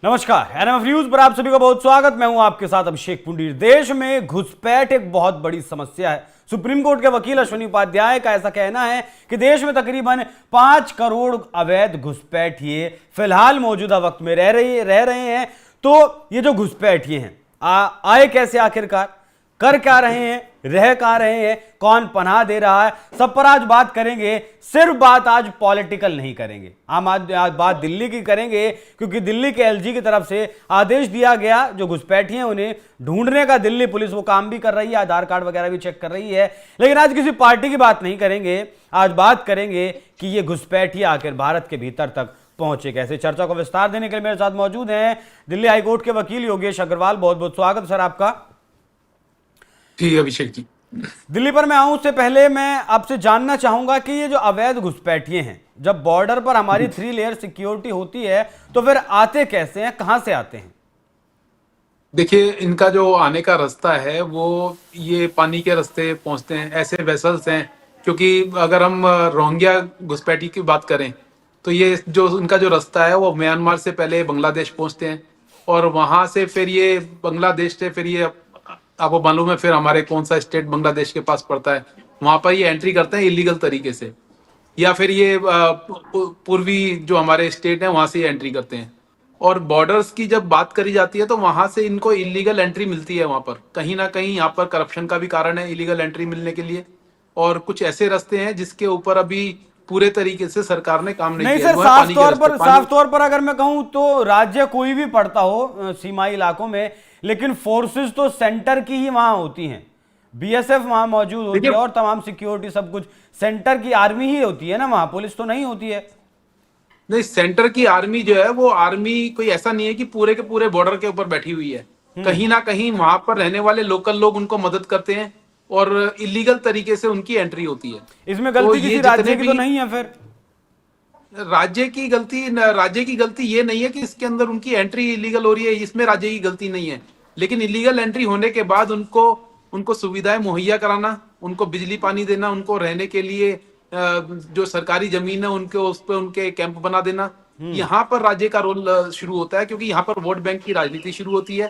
नमस्कार, NMF news पर आप सभी का बहुत स्वागत। मैं हूं आपके साथ अभिषेक पुंडीर। देश में घुसपैठ एक बहुत बड़ी समस्या है। सुप्रीम कोर्ट के वकील अश्विनी उपाध्याय का ऐसा कहना है कि देश में तकरीबन 5 करोड़ अवैध घुसपैठिए फिलहाल मौजूदा वक्त में रह रहे हैं। तो ये जो घुसपैठिए हैं आए कैसे, आखिरकार कर क्या रहे हैं, रह कहां रहे हैं, कौन पनाह दे रहा है, सब पर आज बात करेंगे। सिर्फ बात आज पॉलिटिकल नहीं करेंगे, आज बात दिल्ली की करेंगे, क्योंकि दिल्ली के एलजी की तरफ से आदेश दिया गया। जो घुसपैठिए हैं उन्हें ढूंढने का दिल्ली पुलिस वो काम भी कर रही है, आधार कार्ड वगैरह भी चेक कर रही है। लेकिन आज किसी पार्टी की बात नहीं करेंगे, आज बात करेंगे कि ये घुसपैठिए आखिर भारत के भीतर तक पहुंचे कैसे। चर्चा को विस्तार देने के लिए मेरे साथ मौजूद हैं दिल्ली हाईकोर्ट के वकील योगेश अग्रवाल। बहुत बहुत स्वागत सर आपका। ठीक है अभिषेक जी। दिल्ली पर मैं आऊं उससे पहले मैं आपसे जानना चाहूंगा कि ये जो अवैध घुसपैठिए हैं, जब बॉर्डर पर हमारी 3 लेयर सिक्योरिटी होती है तो फिर आते कैसे हैं, कहां से आते हैं? देखिए, इनका जो आने का रास्ता है वो ये पानी के रास्ते पहुंचते हैं, ऐसे वेसल्स हैं। क्योंकि अगर हम रोहिंग्या घुसपैठी की बात करें तो ये जो इनका जो रास्ता है वो म्यांमार से पहले बांग्लादेश पहुंचते हैं, और वहां से फिर ये बांग्लादेश से फिर ये आपको मालूम है फिर हमारे कौन सा स्टेट बांग्लादेश के पास पड़ता है, वहां पर ये एंट्री करते हैं इलीगल तरीके से, या फिर ये पूर्वी जो हमारे स्टेट है वहां से एंट्री करते हैं। और बॉर्डर्स की जब बात करी जाती है तो वहां से इनको इलीगल एंट्री मिलती है। वहां पर कहीं ना कहीं यहाँ पर करप्शन का भी कारण है इलीगल एंट्री मिलने के लिए, और कुछ ऐसे रास्ते हैं जिसके ऊपर अभी पूरे तरीके से सरकार ने काम नहीं किया। सर, साफ तौर पर अगर मैं कहूं तो राज्य कोई भी पड़ता हो सीमाई इलाकों में, लेकिन फोर्सेस तो सेंटर की ही वहां होती हैं। बीएसएफ वहां मौजूद होती है और तमाम सिक्योरिटी सब कुछ सेंटर की आर्मी ही होती है ना, वहां पुलिस तो नहीं होती है। नहीं, सेंटर की आर्मी जो है वो आर्मी कोई ऐसा नहीं है कि पूरे के पूरे बॉर्डर के ऊपर बैठी हुई है। कहीं ना कहीं वहां पर रहने वाले लोकल लोग उनको मदद करते हैं और इलीगल तरीके से उनकी एंट्री होती है। इसमें गलती किसी राज्य की तो नहीं है? फिर राज्य की गलती ये नहीं है कि इसके अंदर उनकी एंट्री इलीगल हो रही है, इसमें राज्य की गलती नहीं है। लेकिन इलीगल एंट्री होने के बाद उनको सुविधाएं मुहैया कराना, उनको बिजली पानी देना, उनको रहने के लिए जो सरकारी जमीन है उनके उस पर उनके कैंप बना देना, यहाँ पर राज्य का रोल शुरू होता है। क्योंकि यहाँ पर वोट बैंक की राजनीति शुरू होती है,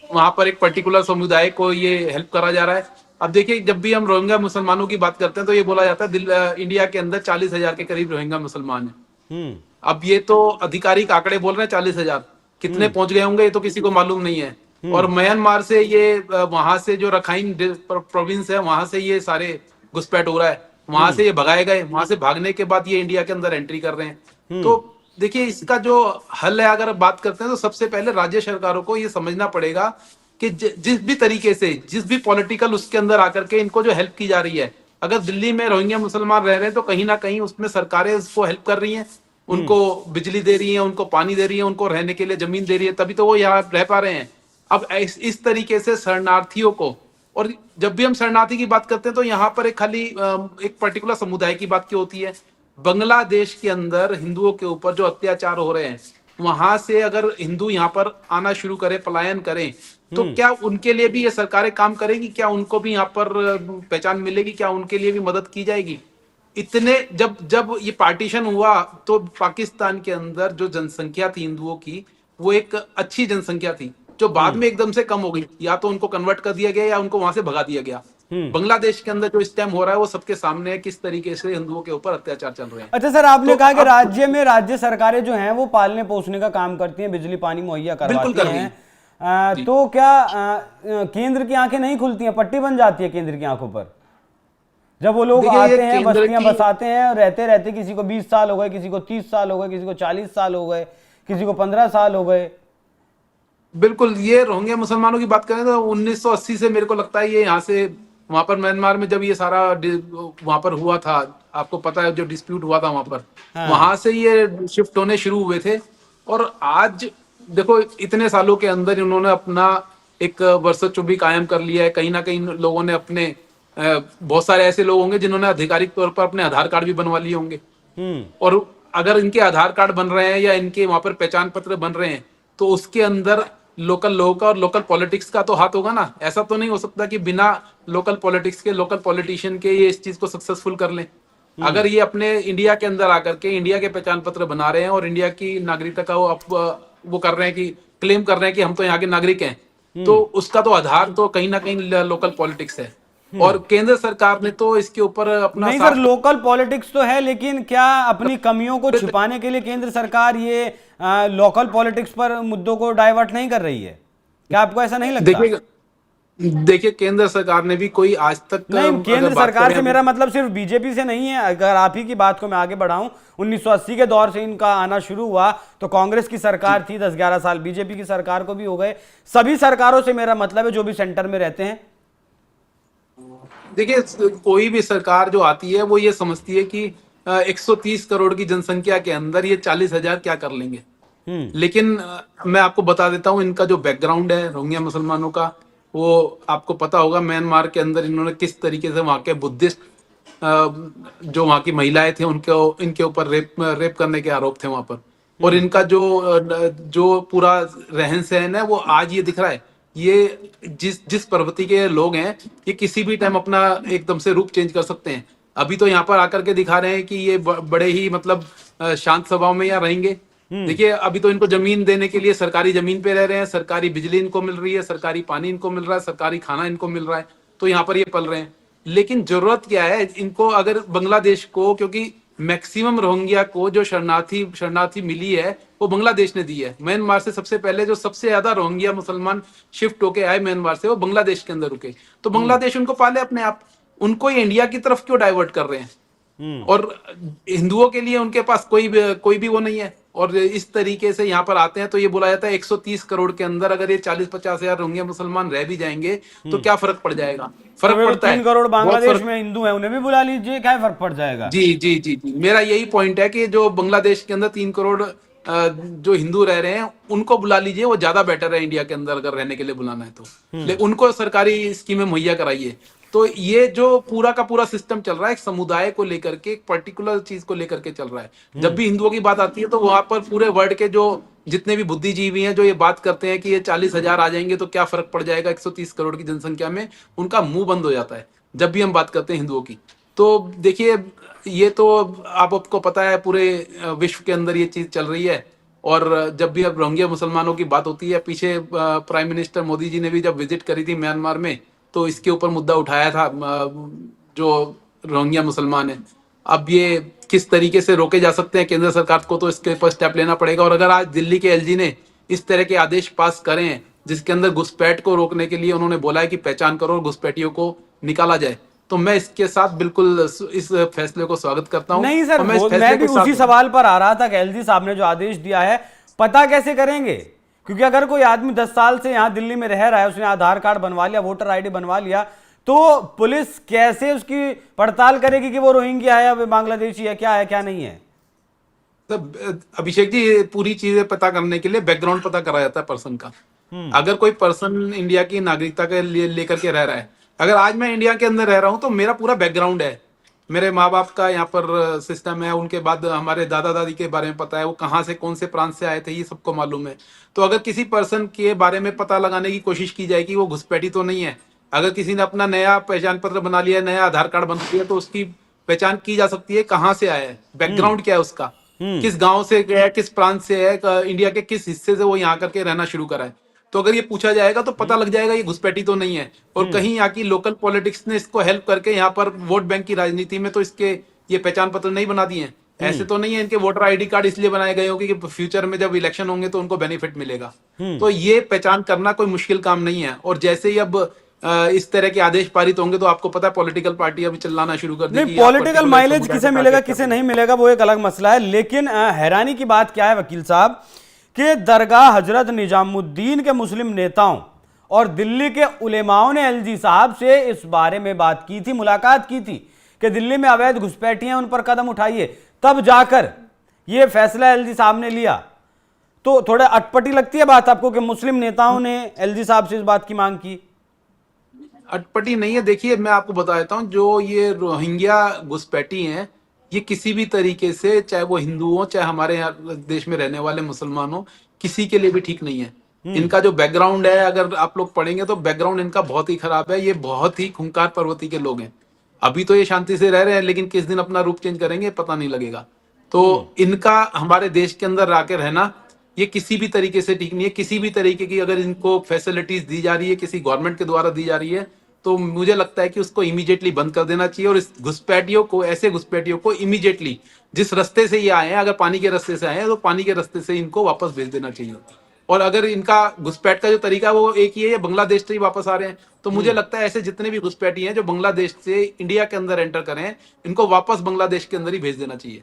वहां पर एक पर्टिकुलर समुदाय को ये हेल्प करा जा रहा है। अब देखिए, जब भी हम रोहिंग्या मुसलमानों की बात करते हैं तो ये बोला जाता है इंडिया के अंदर 40,000 के करीब रोहिंग्या मुसलमान है। अब ये तो आधिकारिक आंकड़े बोल रहे हैं 40,000, कितने पहुंच गए होंगे ये तो किसी को मालूम नहीं है। और म्यांमार से ये वहां से जो रखाइन प्रोविंस है वहां से ये सारे घुसपैठ हो रहा है, वहां से ये भगाए गए, वहां से भागने के बाद ये इंडिया के अंदर एंट्री कर रहे हैं। तो देखिए, इसका जो हल है अगर बात करते हैं तो सबसे पहले राज्य सरकारों को ये समझना पड़ेगा कि जिस भी तरीके से जिस भी पॉलिटिकल उसके अंदर आकर के इनको जो हेल्प की जा रही है, अगर दिल्ली में रोहिंग्या मुसलमान रह रहे हैं तो कहीं ना कहीं उसमें सरकारें उसको हेल्प कर रही हैं, उनको बिजली दे रही हैं, उनको पानी दे रही हैं, उनको रहने के लिए जमीन दे रही है, तभी तो वो यहाँ रह पा रहे हैं। अब इस तरीके से शरणार्थियों को, और जब भी हम शरणार्थी की बात करते हैं तो यहाँ पर एक पर्टिकुलर समुदाय की बात क्यों होती है। बांग्लादेश के अंदर हिंदुओं के ऊपर जो अत्याचार हो रहे हैं, वहां से अगर हिंदू यहाँ पर आना शुरू करें, पलायन करें, तो क्या उनके लिए भी ये सरकारें काम करेंगी? क्या उनको भी यहाँ पर पहचान मिलेगी? क्या उनके लिए भी मदद की जाएगी? इतने जब ये पार्टीशन हुआ तो पाकिस्तान के अंदर जो जनसंख्या थी हिंदुओं की, वो एक अच्छी जनसंख्या थी जो बाद में एकदम से कम हो गई। या तो उनको कन्वर्ट कर दिया गया या उनको वहां से भगा दिया गया। बांग्लादेश के अंदर जो इस टाइम हो रहा है वो सबके सामने है, किस तरीके से हिंदुओं के ऊपर अत्याचार चल रहे हैं। अच्छा सर, आपने कहा कि राज्य में राज्य सरकारें जो हैं वो पालने पोसने का काम करती हैं, बिजली पानी मुहैया करवाती हैं, तो क्या केंद्र की आंखें नहीं खुलती हैं, पट्टी बन जाती है केंद्र की आंखों पर? जब वो लोग आते हैं, बस्तियां बसाते हैं, और रहते रहते किसी को 20 साल हो गए, किसी को 30 साल हो गए, किसी को 40 साल हो गए, किसी को 15 साल हो गए। बिल्कुल, ये रोहिंग्या मुसलमानों की बात करें तो 1980 से मेरे को लगता है ये यहाँ से वहां पर म्यांमार में जब ये सारा वहां पर हुआ था, आपको पता है जो डिस्प्यूट हुआ था वहां पर, वहां से ये शिफ्ट होने शुरू हुए थे। और आज देखो, इतने सालों के अंदर इन्होंने अपना एक वर्चस्व भी कायम कर लिया है। कहीं ना कहीं लोगों ने अपने बहुत सारे ऐसे लोग होंगे जिन्होंने आधिकारिक तौर पर अपने आधार कार्ड भी बनवा लिए होंगे, और अगर इनके आधार कार्ड बन रहे हैं या इनके वहां पर पहचान पत्र बन रहे हैं तो उसके अंदर लोकल लोगों का और लोकल पॉलिटिक्स का तो हाथ होगा ना। ऐसा तो नहीं हो सकता कि बिना लोकल पॉलिटिक्स के, लोकल पॉलिटिशियन के ये इस चीज को सक्सेसफुल कर लें। अगर ये अपने इंडिया के अंदर आकर के इंडिया के पहचान पत्र बना रहे हैं और इंडिया की नागरिकता का वो वो कर रहे हैं कि क्लेम कर रहे हैं कि हम तो यहाँ के नागरिक हैं, तो उसका तो आधार तो कहीं ना कहीं लोकल पॉलिटिक्स है। और केंद्र सरकार ने तो इसके ऊपर अपना नहीं सर, साफ लोकल पॉलिटिक्स तो है, लेकिन क्या अपनी कमियों को छिपाने के लिए केंद्र सरकार ये लोकल पॉलिटिक्स पर मुद्दों को डाइवर्ट नहीं कर रही है? क्या आपको ऐसा नहीं लगता? देखिए, देखिए केंद्र सरकार ने भी कोई आज तक नहीं, अगर केंद्र बात सरकार करें से मेरा मतलब सिर्फ बीजेपी से नहीं है। अगर आप ही की बात को मैं आगे बढ़ाऊं, 1980 के दौर से इनका आना शुरू हुआ तो कांग्रेस की सरकार थी 10-11 साल, बीजेपी की सरकार को भी हो गए। सभी सरकारों से मेरा मतलब है जो भी सेंटर में रहते हैं। देखिए, कोई भी सरकार जो आती है वो ये समझती है कि 130 करोड़ की जनसंख्या के अंदर ये 40,000 क्या कर लेंगे। लेकिन मैं आपको बता देता हूँ इनका जो बैकग्राउंड है रोहिंग्या मुसलमानों का, वो आपको पता होगा म्यांमार के अंदर इन्होंने किस तरीके से वहां के बुद्धिस्ट जो वहां की महिलाएं थे उनके इनके ऊपर रेप करने के आरोप थे वहां पर। और इनका जो पूरा रहन सहन है वो आज ये दिख रहा है। ये जिस जिस प्रवृत्ति के लोग हैं ये किसी भी टाइम अपना एकदम से रूप चेंज कर सकते हैं। अभी तो यहाँ पर आकर के दिखा रहे हैं कि ये बड़े ही मतलब शांत स्वभाव में यहाँ रहेंगे। देखिए, अभी तो इनको जमीन देने के लिए सरकारी जमीन पे रह रहे हैं, सरकारी बिजली इनको मिल रही है, सरकारी पानी इनको मिल रहा है, सरकारी खाना इनको मिल रहा है, तो यहाँ पर ये पल रहे हैं। लेकिन जरूरत क्या है इनको, अगर बांग्लादेश को, क्योंकि मैक्सिमम रोहिंग्या को जो शरणार्थी मिली है वो बांग्लादेश ने दी है। म्यांमार से सबसे पहले जो सबसे ज्यादा रोहिंग्या मुसलमान शिफ्ट होके आए म्यांमार से वो बांग्लादेश के अंदर रुके, तो बांग्लादेश उनको पाले अपने आप। उनको ही इंडिया की तरफ क्यों डाइवर्ट कर रहे हैं? और हिंदुओं के लिए उनके पास कोई भी वो नहीं है। और इस तरीके से यहाँ पर आते हैं तो ये बोला जाता है 130 करोड़ के अंदर अगर ये 40-50 हजार रोहिंग्या मुसलमान रह भी जाएंगे तो क्या फर्क पड़ जाएगा? फर्क पड़ता है। 3 करोड़ बहुत बांग्लादेश फर्क। में हिंदू हैं, उन्हें भी बुला लीजिए, क्या फर्क पड़ जाएगा? जी जी जी जी, मेरा यही पॉइंट है कि जो बांग्लादेश के अंदर 3 करोड़ जो हिंदू रह रहे हैं उनको बुला लीजिए, वो ज्यादा बेटर है इंडिया के अंदर अगर रहने के लिए बुलाना है तो। लेकिन उनको सरकारी स्कीमें मुहैया कराइए। तो ये जो पूरा का पूरा सिस्टम चल रहा है एक समुदाय को लेकर के, एक पर्टिकुलर चीज को लेकर के चल रहा है। जब भी हिंदुओं की बात आती है तो वहां पर पूरे वर्ल्ड के जो जितने भी बुद्धिजीवी हैं जो ये बात करते हैं कि ये 40,000 आ जाएंगे तो क्या फर्क पड़ जाएगा 130 करोड़ की जनसंख्या में, उनका मुंह बंद हो जाता है जब भी हम बात करते हैं हिंदुओं की। तो देखिए, ये तो आपको पता है पूरे विश्व के अंदर ये चीज चल रही है। और जब भी अब रोहिंग्या मुसलमानों की बात होती है, पीछे प्राइम मिनिस्टर मोदी जी ने भी जब विजिट करी थी म्यांमार में तो इसके ऊपर मुद्दा उठाया था जो रोहिंग्या मुसलमान है। अब ये किस तरीके से रोके जा सकते हैं, केंद्र सरकार को तो इसके ऊपर स्टेप लेना पड़ेगा। और अगर आज दिल्ली के एलजी ने इस तरह के आदेश पास करे हैं जिसके अंदर घुसपैठ को रोकने के लिए उन्होंने बोला है कि पहचान करो और घुसपैठियों को निकाला जाए, तो मैं इसके साथ बिल्कुल इस फैसले को स्वागत करता हूं। नहीं सर, और मैं इस मैं फैसले भी को उसी सवाल पर आ रहा था कि एलजी साहब ने जो आदेश दिया है पता कैसे करेंगे? क्योंकि अगर कोई आदमी 10 साल से यहाँ दिल्ली में रह रहा है, उसने आधार कार्ड बनवा लिया, वोटर आईडी बनवा लिया, तो पुलिस कैसे उसकी पड़ताल करेगी कि वो रोहिंग्या है या बांग्लादेशी है, क्या है क्या नहीं है? अभिषेक जी, पूरी चीजें पता करने के लिए बैकग्राउंड पता करा जाता है पर्सन का। अगर कोई पर्सन इंडिया की नागरिकता के लिए लेकर के रह रहा है, अगर आज मैं इंडिया के अंदर रह रहा हूं तो मेरा पूरा बैकग्राउंड है, मेरे माँ बाप का यहाँ पर सिस्टम है, उनके बाद हमारे दादा दादी के बारे में पता है, वो कहाँ से कौन से प्रांत से आए थे ये सबको मालूम है। तो अगर किसी पर्सन के बारे में पता लगाने की कोशिश की जाए कि वो घुसपैठी तो नहीं है, अगर किसी ने अपना नया पहचान पत्र बना लिया, नया आधार कार्ड बना लिया, तो उसकी पहचान की जा सकती है कहाँ से आया है, बैकग्राउंड क्या है उसका, किस गांव से गया है, किस प्रांत से है, इंडिया के किस हिस्से से वो यहाँ करके रहना शुरू करा है। तो अगर ये पूछा जाएगा तो पता लग जाएगा ये घुसपैठी तो नहीं है। और कहीं यहाँ की लोकल पॉलिटिक्स ने इसको हेल्प करके यहाँ पर वोट बैंक की राजनीति में तो इसके ये पहचान पत्र नहीं बना दिए हैं। ऐसे तो नहीं है इनके वोटर आईडी कार्ड इसलिए बनाए गए होंगे कि फ्यूचर में जब इलेक्शन होंगे तो उनको बेनिफिट मिलेगा। तो ये पहचान करना कोई मुश्किल काम नहीं है। और जैसे ही अब इस तरह के आदेश पारित होंगे तो आपको पता है पॉलिटिकल पार्टी अभी चिल्लाना शुरू कर देगी। पॉलिटिकल माइलेज किसे मिलेगा किसे नहीं मिलेगा वो एक अलग मसला है। लेकिन हैरानी की बात क्या है वकील साहब कि दरगाह हजरत निजामुद्दीन के मुस्लिम नेताओं और दिल्ली के उलेमाओं ने एलजी साहब से इस बारे में बात की थी, मुलाकात की थी कि दिल्ली में अवैध घुसपैठियां उन पर कदम उठाइए, तब जाकर ये फैसला एलजी साहब ने लिया। तो थोड़ा अटपटी लगती है बात आपको कि मुस्लिम नेताओं ने एलजी साहब से इस बात की मांग की? अटपटी नहीं है। देखिए, मैं आपको बता देता हूं, जो ये रोहिंग्या घुसपैठी हैं ये किसी भी तरीके से, चाहे वो हिंदू हो चाहे हमारे यहाँ देश में रहने वाले मुसलमान हो, किसी के लिए भी ठीक नहीं है। इनका जो बैकग्राउंड है अगर आप लोग पढ़ेंगे तो बैकग्राउंड इनका बहुत ही खराब है। ये बहुत ही खूंखार प्रवृत्ति के लोग हैं। अभी तो ये शांति से रह रहे हैं लेकिन किस दिन अपना रूप चेंज करेंगे पता नहीं लगेगा। तो इनका हमारे देश के अंदर आके रहना ये किसी भी तरीके से ठीक नहीं है। किसी भी तरीके की अगर इनको फैसिलिटीज दी जा रही है, किसी गवर्नमेंट के द्वारा दी जा रही है, तो मुझे लगता है कि उसको इमीडिएटली बंद कर देना चाहिए। और इस घुसपैठियों को, ऐसे घुसपैठियों को इमीडिएटली, जिस रास्ते से ये आए हैं, अगर पानी के रास्ते से आए हैं तो पानी के रास्ते से इनको वापस भेज देना चाहिए। और अगर इनका घुसपैठ का जो तरीका है वो एक ही है, ये बांग्लादेश से ही वापस आ रहे हैं, तो मुझे लगता है ऐसे जितने भी घुसपैठी हैं जो बांग्लादेश से इंडिया के अंदर एंटर करें, इनको वापस बांग्लादेश के अंदर ही भेज देना चाहिए।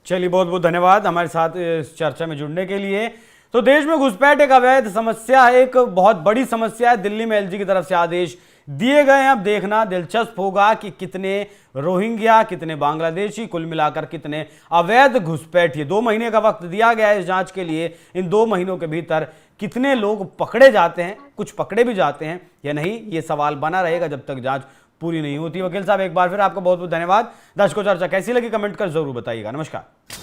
चलिए, बहुत बहुत धन्यवाद हमारे साथ इस चर्चा में जुड़ने के लिए। तो देश में घुसपैठ एक अवैध समस्या है, एक बहुत बड़ी समस्या है। दिल्ली में एलजी की तरफ से आदेश दिए गए हैं। अब देखना दिलचस्प होगा कि कितने रोहिंग्या, कितने बांग्लादेशी, कुल मिलाकर कितने अवैध घुसपैठिए, 2 महीने का वक्त दिया गया है इस जांच के लिए। इन 2 महीनों के भीतर कितने लोग पकड़े जाते हैं, कुछ पकड़े भी जाते हैं या नहीं, ये सवाल बना रहेगा जब तक जांच पूरी नहीं होती। वकील साहब, एक बार फिर आपका बहुत बहुत धन्यवाद। दर्शकों, चर्चा कैसी लगी कमेंट कर जरूर बताइएगा। नमस्कार।